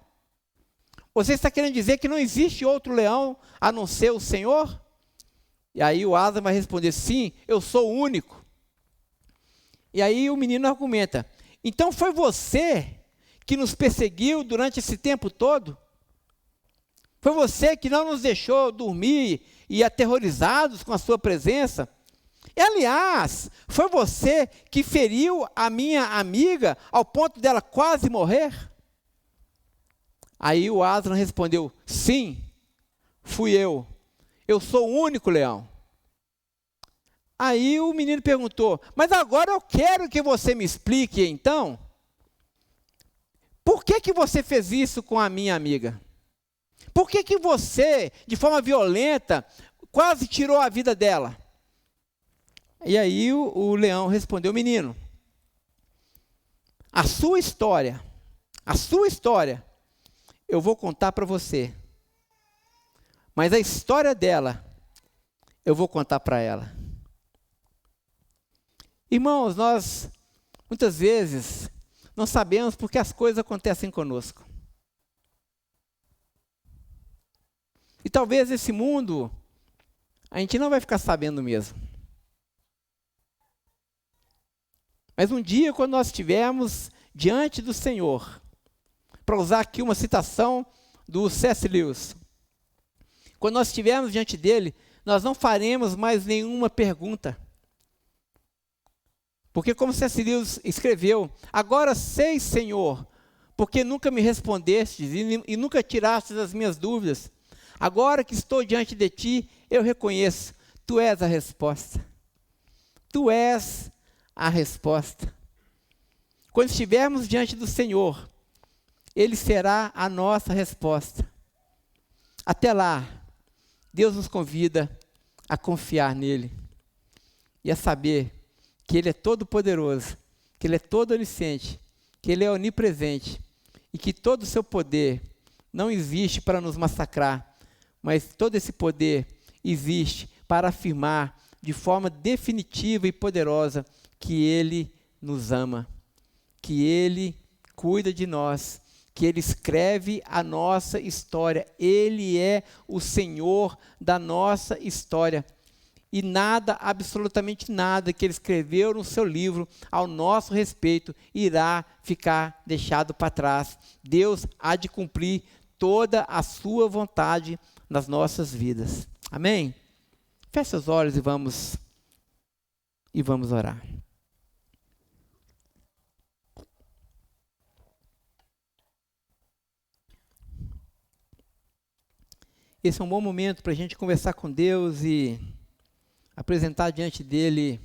Você está querendo dizer que não existe outro leão a não ser o Senhor? E aí o Asa vai responder, sim, eu sou o único. E aí o menino argumenta, então foi você que nos perseguiu durante esse tempo todo? Foi você que não nos deixou dormir e aterrorizados com a sua presença? E, aliás, foi você que feriu a minha amiga ao ponto dela quase morrer? Aí o Aslan respondeu, sim, fui eu sou o único leão. Aí o menino perguntou, mas agora eu quero que você me explique então, por que você fez isso com a minha amiga? Por que você, de forma violenta, quase tirou a vida dela? E aí o leão respondeu, menino, a sua história, eu vou contar para você. Mas a história dela, eu vou contar para ela. Irmãos, nós, muitas vezes, não sabemos porque as coisas acontecem conosco. E talvez esse mundo, a gente não vai ficar sabendo mesmo. Mas um dia, quando nós estivermos diante do Senhor, para usar aqui uma citação do C.S. Lewis, quando nós estivermos diante dele, nós não faremos mais nenhuma pergunta. Porque como C.S. Lewis escreveu, agora sei, Senhor, porque nunca me respondestes e nunca tirastes as minhas dúvidas. Agora que estou diante de ti, eu reconheço, tu és a resposta. Tu és a resposta. Quando estivermos diante do Senhor, Ele será a nossa resposta. Até lá, Deus nos convida a confiar nele e a saber que Ele é todo poderoso, que Ele é todo onisciente, que Ele é onipresente e que todo o seu poder não existe para nos massacrar, mas todo esse poder existe para afirmar de forma definitiva e poderosa que Ele nos ama, que Ele cuida de nós, que Ele escreve a nossa história. Ele é o Senhor da nossa história. E nada, absolutamente nada que Ele escreveu no seu livro ao nosso respeito irá ficar deixado para trás. Deus há de cumprir toda a sua vontade nas nossas vidas. Amém? Feche os olhos e vamos orar. Esse é um bom momento para a gente conversar com Deus e apresentar diante dEle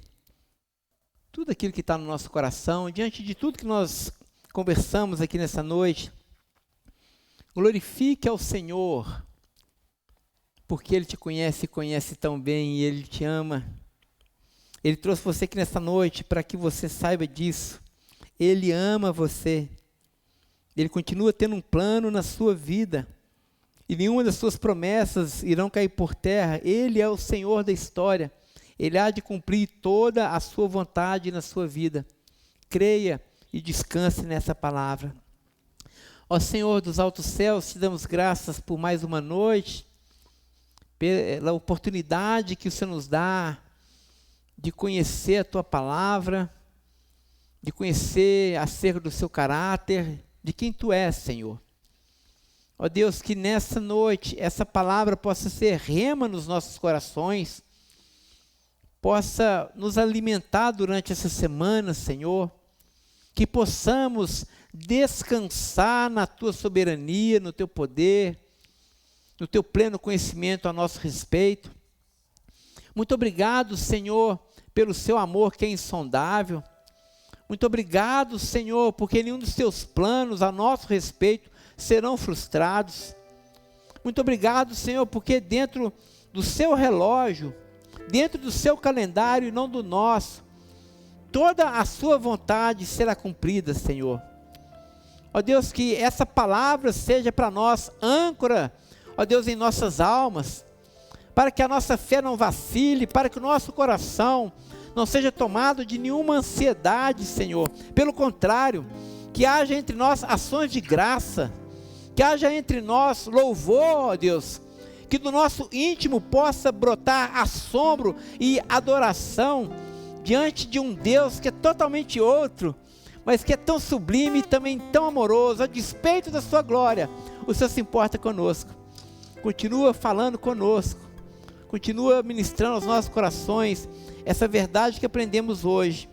tudo aquilo que está no nosso coração, diante de tudo que nós conversamos aqui nessa noite. Glorifique ao Senhor, porque Ele te conhece e conhece tão bem e Ele te ama. Ele trouxe você aqui nessa noite para que você saiba disso. Ele ama você. Ele continua tendo um plano na sua vida. E nenhuma das suas promessas irão cair por terra. Ele é o Senhor da história. Ele há de cumprir toda a sua vontade na sua vida. Creia e descanse nessa palavra. Ó Senhor dos altos céus, te damos graças por mais uma noite, pela oportunidade que o Senhor nos dá de conhecer a Tua palavra, de conhecer acerca do Seu caráter, de quem Tu és, Senhor. Ó Deus, que nessa noite essa palavra possa ser rema nos nossos corações, possa nos alimentar durante essa semana, Senhor, que possamos descansar na Tua soberania, no Teu poder, no Teu pleno conhecimento a nosso respeito. Muito obrigado, Senhor, pelo Seu amor que é insondável. Muito obrigado, Senhor, porque nenhum dos Teus planos a nosso respeito serão frustrados. Muito obrigado, Senhor, porque dentro do Seu relógio, dentro do Seu calendário e não do nosso, toda a Sua vontade será cumprida, Senhor. Ó Deus, que essa palavra seja para nós âncora, ó Deus, em nossas almas, para que a nossa fé não vacile, para que o nosso coração não seja tomado de nenhuma ansiedade, Senhor. Pelo contrário, que haja entre nós ações de graça, que haja entre nós louvor, ó Deus, que do nosso íntimo possa brotar assombro e adoração diante de um Deus que é totalmente outro, mas que é tão sublime e também tão amoroso. A despeito da sua glória, o Senhor se importa conosco, continua falando conosco, continua ministrando aos nossos corações essa verdade que aprendemos hoje.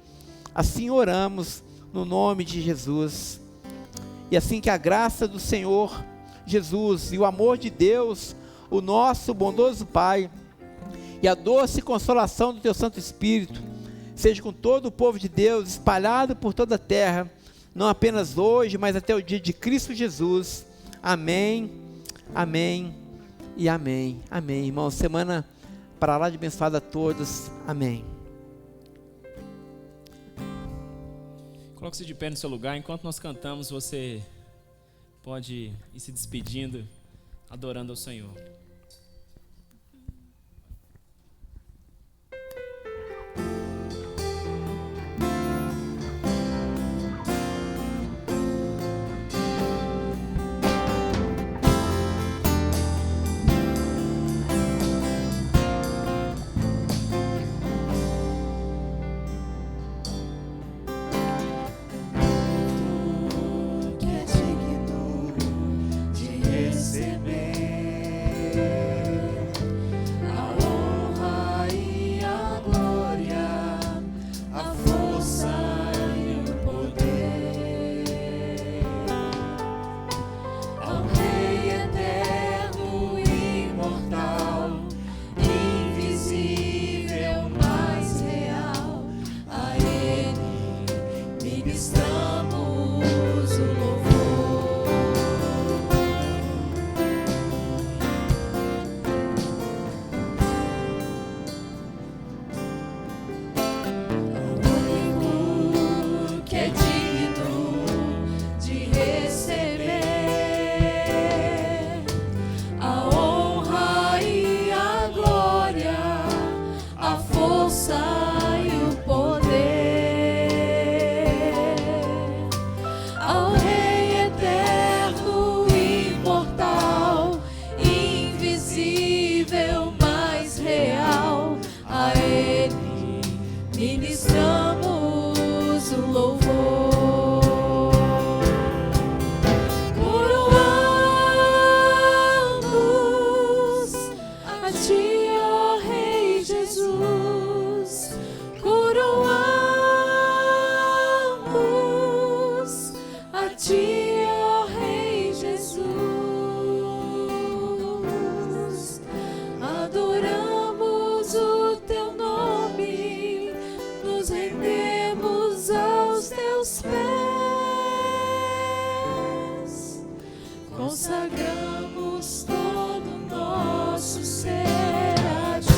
Assim oramos no nome de Jesus, e assim que a graça do Senhor Jesus e o amor de Deus, o nosso bondoso Pai, e a doce consolação do Teu Santo Espírito seja com todo o povo de Deus espalhado por toda a terra, não apenas hoje, mas até o dia de Cristo Jesus. Amém, amém e amém. Amém, irmãos. Semana para lá de abençoada a todos. Amém. Coloque-se de pé no seu lugar. Enquanto nós cantamos, você pode ir se despedindo, adorando ao Senhor. Consagramos todo o nosso ser a Ti.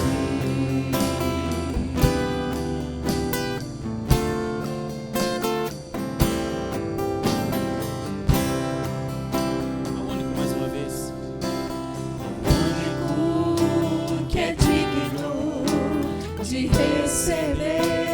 Ao único, mais uma vez. O único que é digno de receber